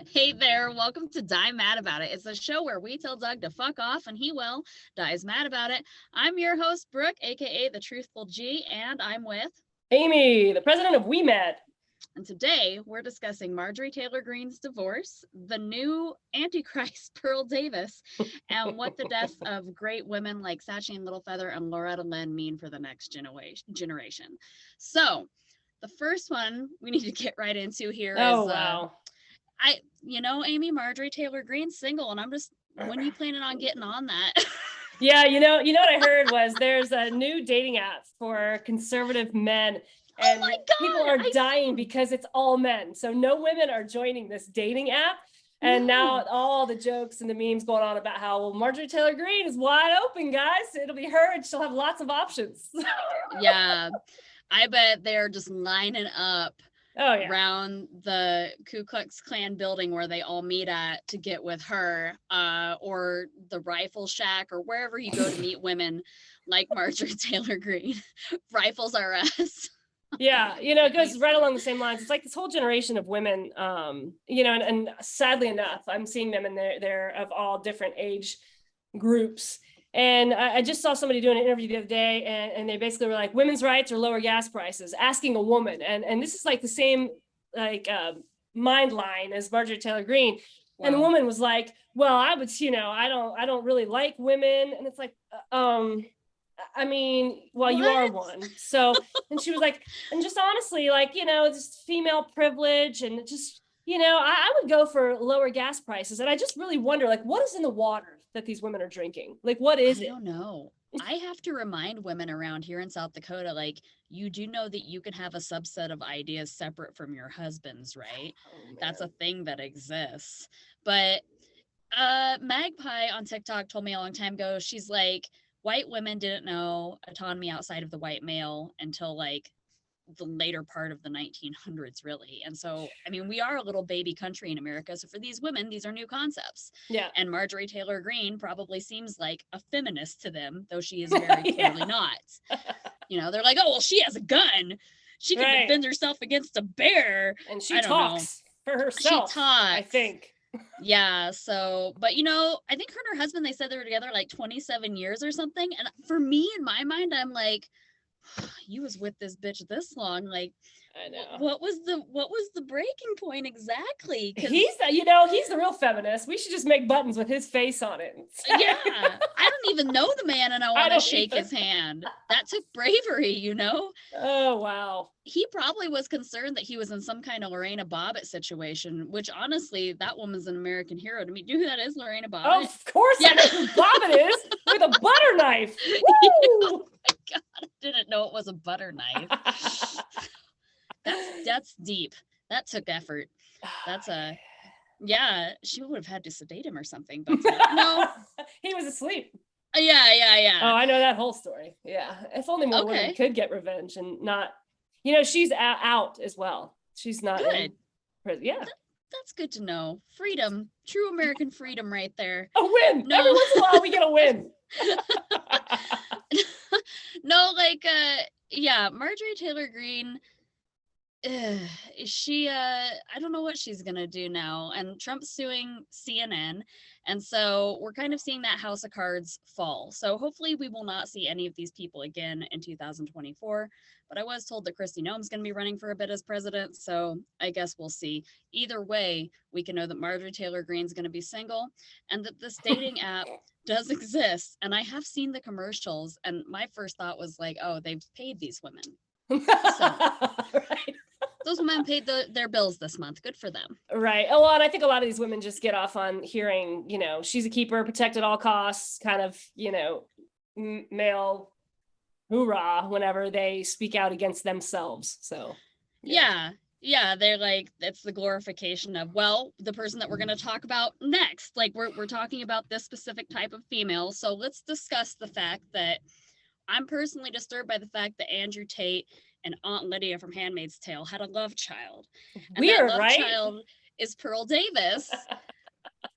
Hey there, welcome to Die Mad About It. It's a show where we tell Doug to fuck off and he will, dies mad about it. I'm your host, Brooke, aka the Truthful G, and I'm with Amy, the president of WeMed. And today we're discussing Marjorie Taylor Greene's divorce, the new Antichrist Pearl Davis, and what the deaths of great women like Sacheen Littlefeather and Loretta Lynn mean for the next generation. So, the first one we need to get right into here is Amy, Marjorie Taylor Greene's single, and I'm just, when are you planning on getting on that? Yeah, you know what I heard was there's a new dating app for conservative men, and people are dying because it's all men. So no women are joining this dating app. And now all the jokes and the memes going on about how, well, Marjorie Taylor Greene is wide open, guys. It'll be her and she'll have lots of options. Yeah, I bet they're just lining up around the Ku Klux Klan building where they all meet at to get with her, or the Rifle Shack, or wherever you go to meet women like Marjorie Taylor Greene. Rifles are us. Yeah, it goes right along the same lines. It's like this whole generation of women, and sadly enough, I'm seeing them, and they're of all different age groups. And I just saw somebody doing an interview the other day, and they basically were like, women's rights or lower gas prices, asking a woman. And this is like the same mind line as Marjorie Taylor Greene. Wow. And the woman was like, well, I would, I don't really like women. And it's like, I mean, well, you are one. So, and she was like, and just honestly, like, just female privilege, and just, I would go for lower gas prices. And I just really wonder, like, what is in the water that these women are drinking? Like, what is it? I don't know. I have to remind women around here in South Dakota, like, you do know that you can have a subset of ideas separate from your husband's, right? That's a thing that exists. But Magpie on TikTok told me a long time ago, she's like, white women didn't know autonomy outside of the white male until like the later part of the 1900s, really. And so, I mean, we are a little baby country in America. So for these women, these are new concepts. Yeah. And Marjorie Taylor Greene probably seems like a feminist to them, though she is very clearly not. They're like, oh, well, she has a gun. She can defend herself against a bear. And she talks for herself. She talks. I think. Yeah. So, but I think her and her husband, they said they were together like 27 years or something. And for me, in my mind, I'm like, you was with this bitch this long, like, I know. What was the breaking point exactly? He's the real feminist. We should just make buttons with his face on it. Yeah, I don't even know the man, and I want to shake his hand. That took bravery, Oh wow. He probably was concerned that he was in some kind of Lorena Bobbitt situation, which honestly, that woman's an American hero to me. Do you know who that is, Lorena Bobbitt? Oh, of course, yeah. I know who Bobbitt is, with a butter knife. Woo! Oh my God, I didn't know it was a butter knife. That's deep. That took effort. That's she would have had to sedate him or something, but no. He was asleep. Yeah. Oh, I know that whole story. Yeah. If only more women could get revenge and not, she's out as well. She's not in prison. Yeah. That's good to know. Freedom. True American freedom right there. A win. No. Every once in a while we get a win. No, Marjorie Taylor Greene, she I don't know what she's gonna do now, and Trump's suing CNN, and so we're kind of seeing that house of cards fall. So hopefully we will not see any of these people again in 2024, but I was told that Kristi Noem's gonna be running for a bit as president, so I guess we'll see. Either way, we can know that Marjorie Taylor Greene's gonna be single, and that this dating app does exist. And I have seen the commercials, and my first thought was like, oh, they've paid these women. So, right. Those women paid their bills this month. Good for them. Right. Oh, well, and I think a lot of these women just get off on hearing, she's a keeper, protect at all costs, kind of, male hoorah whenever they speak out against themselves. So, yeah, they're like, it's the glorification of, well, the person that we're going to talk about next. Like, we're talking about this specific type of female. So let's discuss the fact that I'm personally disturbed by the fact that Andrew Tate and Aunt Lydia from Handmaid's Tale had a love child. And weird, that love right? child is Pearl Davis.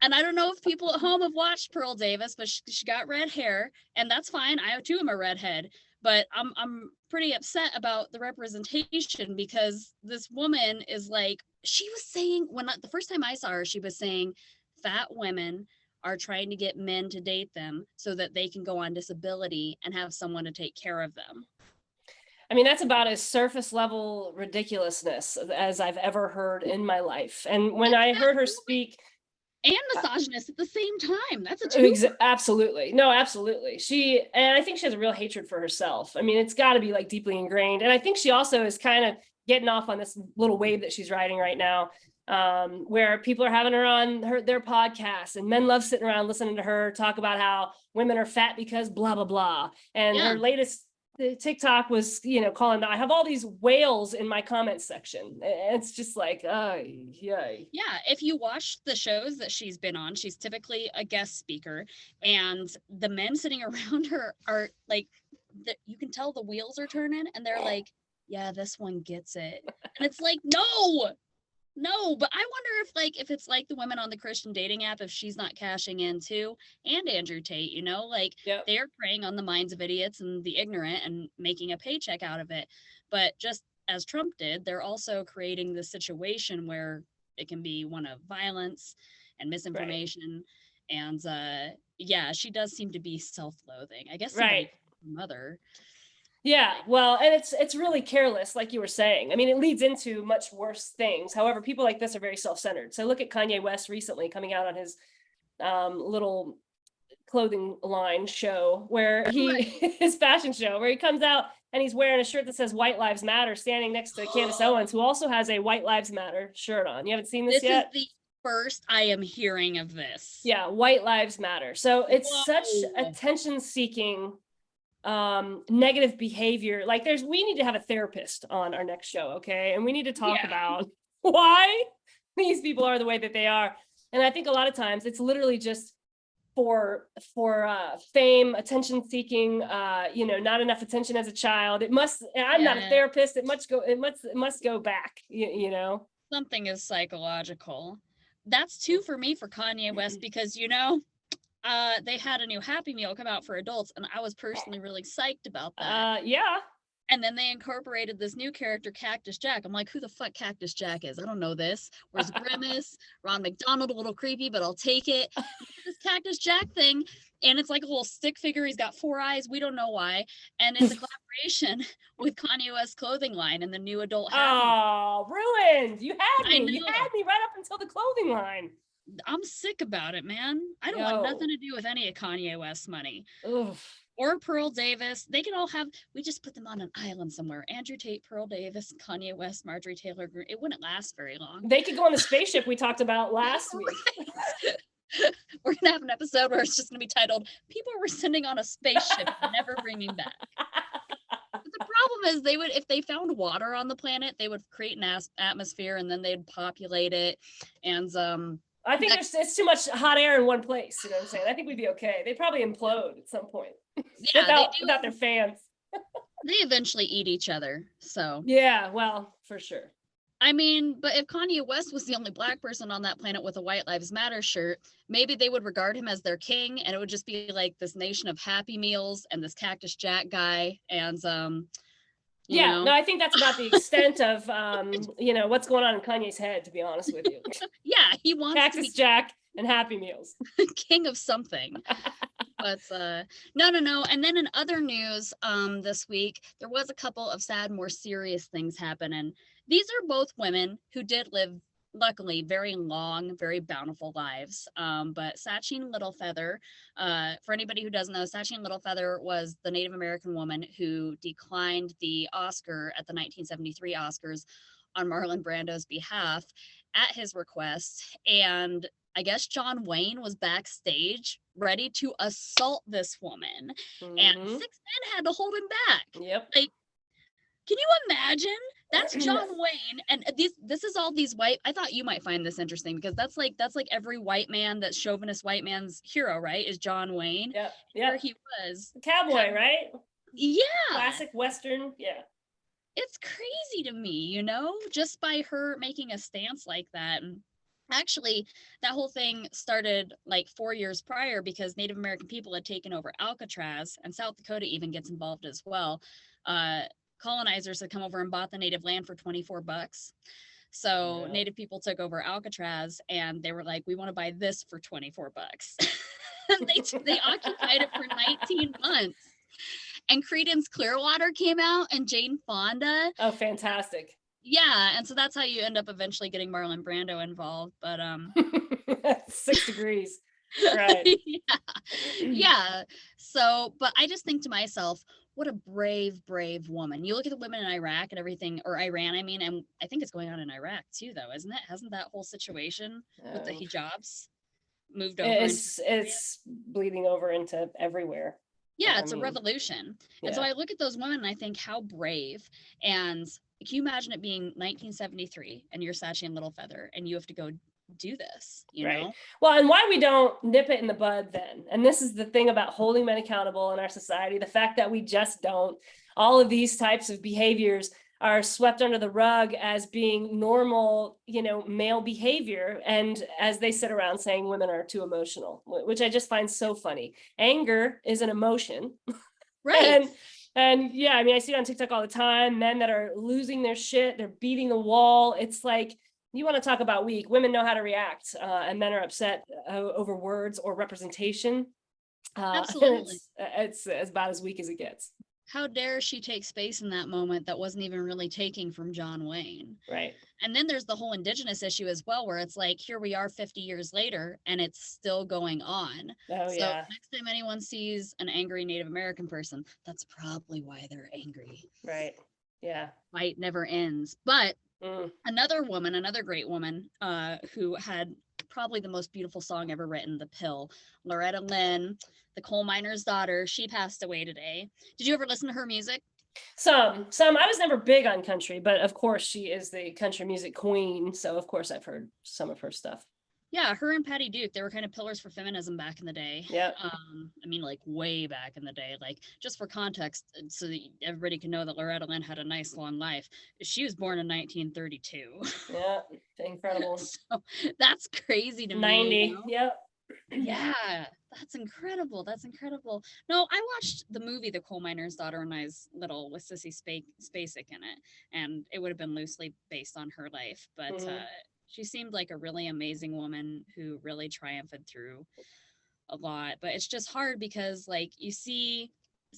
And I don't know if people at home have watched Pearl Davis, but she got red hair, and that's fine. I too am a redhead. But I'm pretty upset about the representation, because this woman is like, she was saying, the first time I saw her, she was saying fat women are trying to get men to date them so that they can go on disability and have someone to take care of them. I mean, that's about as surface level ridiculousness as I've ever heard in my life. And when I heard her speak, and misogynist at the same time. That's a two. Absolutely. No, absolutely. And I think she has a real hatred for herself. I mean, it's got to be like deeply ingrained. And I think she also is kind of getting off on this little wave that she's riding right now, where people are having her on their podcast, and men love sitting around listening to her talk about how women are fat because blah, blah, blah. And her latest TikTok was, calling, I have all these whales in my comments section. It's just like, yay. Yeah, if you watch the shows that she's been on, she's typically a guest speaker, and the men sitting around her are like, you can tell the wheels are turning, and they're like, yeah, this one gets it. And it's like, no, but I wonder if it's like the women on the Christian dating app, if she's not cashing in too, and Andrew Tate, they are preying on the minds of idiots and the ignorant and making a paycheck out of it. But just as Trump did, they're also creating this situation where it can be one of violence and misinformation. Right. And she does seem to be self-loathing. I guess mother. Yeah, well, and it's really careless, like you were saying. I mean, it leads into much worse things. However, people like this are very self-centered. So look at Kanye West recently coming out on his little clothing line show where his fashion show, where he comes out and he's wearing a shirt that says White Lives Matter, standing next to Candace Owens, who also has a White Lives Matter shirt on. You haven't seen this yet? This is the first I am hearing of this. Yeah, White Lives Matter. So it's such attention-seeking negative behavior. Like we need to have a therapist on our next show, okay? And we need to talk about why these people are the way that they are. And I think a lot of times it's literally just for fame, attention seeking, not enough attention as a child. I'm not a therapist. It must go back, Something is psychological. That's two for me for Kanye West, because they had a new Happy Meal come out for adults, and I was personally really psyched about that. And then they incorporated this new character, Cactus Jack. I'm like, who the fuck Cactus Jack is? I don't know this. Where's Grimace? Ron McDonald, a little creepy, but I'll take it. This Cactus Jack thing, and it's like a little stick figure. He's got 4 eyes. We don't know why. And it's a collaboration with Kanye West's clothing line and the new adult Happy Meal. Oh, ruined. You had me. You had me right up until the clothing line. I'm sick about it, man. I don't want nothing to do with any of Kanye West's money. Oof. Or Pearl Davis. They can all we just put them on an island somewhere. Andrew Tate, Pearl Davis, Kanye West, Marjorie Taylor Greene. It wouldn't last very long. They could go on the spaceship we talked about last week. We're going to have an episode where it's just going to be titled, People We're Sending on a Spaceship and Never Bringing Back. But the problem is if they found water on the planet, they would create an atmosphere, and then they'd populate it. And I think it's too much hot air in one place. You know what I'm saying? I think we'd be okay. They'd probably implode at some point. Without their fans. They eventually eat each other. So yeah, well, for sure. I mean, but if Kanye West was the only Black person on that planet with a White Lives Matter shirt, maybe they would regard him as their king, and it would just be like this nation of Happy Meals and this Cactus Jack guy. And no, I think that's about the extent of what's going on in Kanye's head, to be honest with you. Yeah, he wants Cactus Jack and Happy Meals. King of something. But no. And then in other news, this week, there was a couple of sad, more serious things happen. And these are both women who did live, luckily, very long, very bountiful lives. But Sacheen Littlefeather, for anybody who doesn't know, Sacheen Littlefeather was the Native American woman who declined the Oscar at the 1973 Oscars on Marlon Brando's behalf at his request. And I guess John Wayne was backstage ready to assault this woman, and 6 men had to hold him back. Yep. Like, can you imagine? That's John Wayne, and this is all these white. I thought you might find this interesting, because that's like every white man, that chauvinist white man's hero, right? Is John Wayne? Yeah. Here he was, the cowboy, right? Yeah. Classic Western. Yeah. It's crazy to me, just by her making a stance like that. And Actually, that whole thing started like 4 years prior because Native American people had taken over Alcatraz, and South Dakota even gets involved as well. Uh, Colonizers had come over and bought the native land for $24. So Yeah. Native people took over Alcatraz, and they were like, "We want to buy this for $24." They occupied it for 19 months. And Creedence Clearwater came out, and Jane Fonda. Oh, fantastic. Yeah, and so that's how you end up eventually getting Marlon Brando involved. But 6 degrees. Right. yeah. So, but I just think to myself, what a brave woman. You look at the women in Iraq and everything, or Iran, I mean, and I think it's going on in Iraq too, though, isn't it? Hasn't that whole situation with the hijabs moved over? It's bleeding over into everywhere. Yeah, it's a revolution. Yeah. And so I look at those women and I think, how brave. And can you imagine it being 1973 and you're Sacheen Littlefeather and you have to go do this, you know? Well, and why we don't nip it in the bud then. And this is the thing about holding men accountable in our society, the fact that we just don't. All of these types of behaviors are swept under the rug as being normal, male behavior. And as they sit around saying women are too emotional, which I just find so funny. Anger is an emotion. Right. And yeah, I mean, I see it on TikTok all the time, men that are losing their shit, they're beating the wall. It's like, you want to talk about weak, women know how to react, and men are upset over words or representation. Absolutely. It's about as weak as it gets. How dare she take space in that moment that wasn't even really taking from John Wayne? Right. And then there's the whole indigenous issue as well, where it's like, here we are 50 years later and it's still going on. Oh, so yeah. Next time anyone sees an angry Native American person, that's probably why they're angry. Right. Yeah. Fight never ends. But another great woman, who had probably the most beautiful song ever written, The Pill, Loretta Lynn, the coal miner's daughter, she passed away today. Did you ever listen to her music? Some. I was never big on country, but of course she is the country music queen. So of course I've heard some of her stuff. Yeah, her and Patty Duke, they were kind of pillars for feminism back in the day. Yeah. I mean, like way back in the day. Like, just for context, so that everybody can know that Loretta Lynn had a nice long life. She was born in 1932. Yeah, incredible. So that's crazy to 90. me. 90. Yep. Yeah, that's incredible. No, I watched the movie The Coal Miner's Daughter when I was little with Sissy Spacek in it, and it would have been loosely based on her life, but she seemed like a really amazing woman who really triumphed through a lot. But it's just hard because, like, you see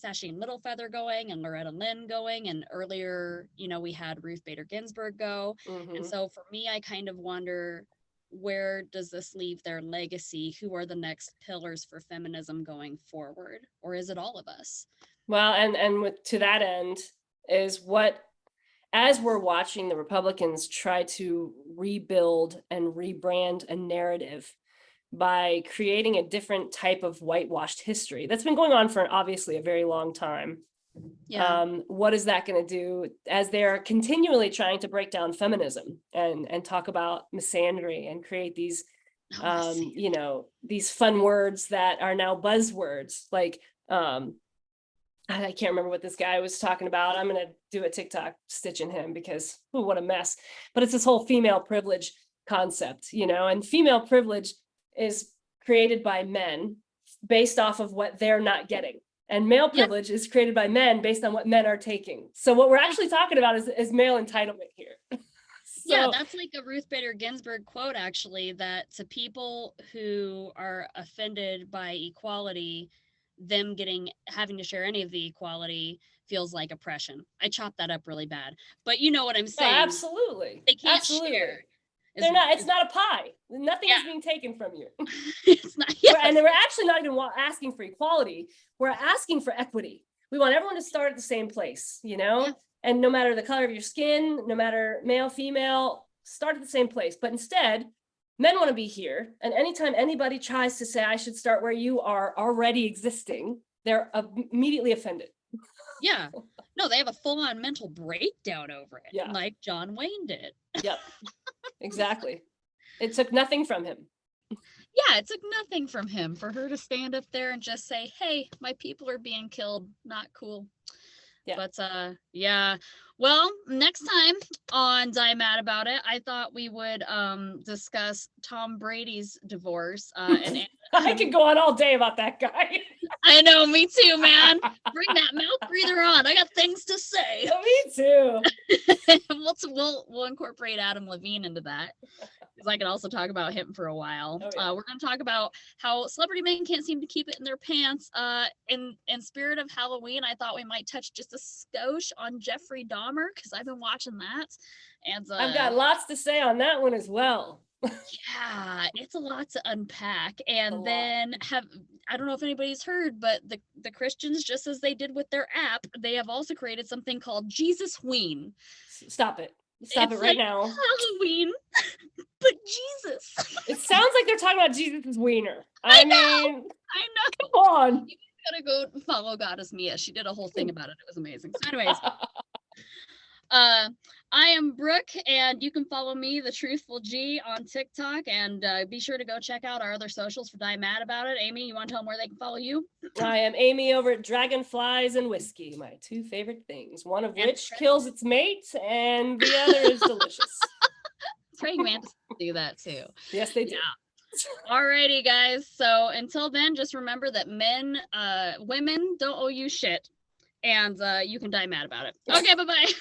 Sacheen Littlefeather going and Loretta Lynn going, and earlier, we had Ruth Bader Ginsburg go. And so for me, I kind of wonder, where does this leave their legacy? Who are the next pillars for feminism going forward? Or is it all of us? Well, and to that end is what, as we're watching the Republicans try to rebuild and rebrand a narrative by creating a different type of whitewashed history that's been going on for obviously a very long time. Yeah. What is that going to do as they're continually trying to break down feminism and talk about misandry and create these, these fun words that are now buzzwords, like, I can't remember what this guy was talking about. I'm going to do a TikTok stitching him because what a mess. But it's this whole female privilege concept, and female privilege is created by men based off of what they're not getting. And male privilege is created by men based on what men are taking. So what we're actually talking about is male entitlement here. Yeah, that's like a Ruth Bader Ginsburg quote, actually, that to people who are offended by equality, them having to share any of the equality feels like oppression. I chopped that up really bad, but you know what I'm saying. No, absolutely. They can't share. It's not a pie. Nothing is being taken from you. It's not. Yes. And we're actually not even asking for equality. We're asking for equity. We want everyone to start at the same place, Yeah. And no matter the color of your skin, no matter male, female, start at the same place. But instead, men want to be here. And anytime anybody tries to say, I should start where you are already existing, they're immediately offended. Yeah. No, they have a full-on mental breakdown over it. Yeah. Like John Wayne did. Yep. Exactly. It took nothing from him. Yeah, it took nothing from him for her to stand up there and just say, hey, my people are being killed. Not cool. Yeah. But yeah. Well, next time on Die Mad About It, I thought we would discuss Tom Brady's divorce. And I could go on all day about that guy. I know, me too, man. Bring that mouth breather on. I got things to say. Me too. We'll incorporate Adam Levine into that, because I could also talk about him for a while. Oh, yeah. We're going to talk about how celebrity men can't seem to keep it in their pants. In spirit of Halloween, I thought we might touch just a skosh on Jeffrey Dahmer, because I've been watching that. And I've got lots to say on that one as well. Yeah, it's a lot to unpack. And then I don't know if anybody's heard, but the Christians, just as they did with their app, they have also created something called Jesus Ween. Stop it. Stop it right now. Halloween, but Jesus. It sounds like they're talking about Jesus' wiener. I mean, I know. Come on. You gotta go follow Goddess Mia. She did a whole thing about it. It was amazing. So anyways, I am Brooke, and you can follow me, The Truthful G, on TikTok, and be sure to go check out our other socials for Die Mad About It. Amy, you want to tell them where they can follow you? I am Amy over at Dragonflies and Whiskey, my two favorite things, one of which kills its mate, and the other is delicious. Praying mantis do that too. Yes, they do. Yeah. Alrighty, guys. So until then, just remember that women don't owe you shit, and you can die mad about it. Okay, bye-bye.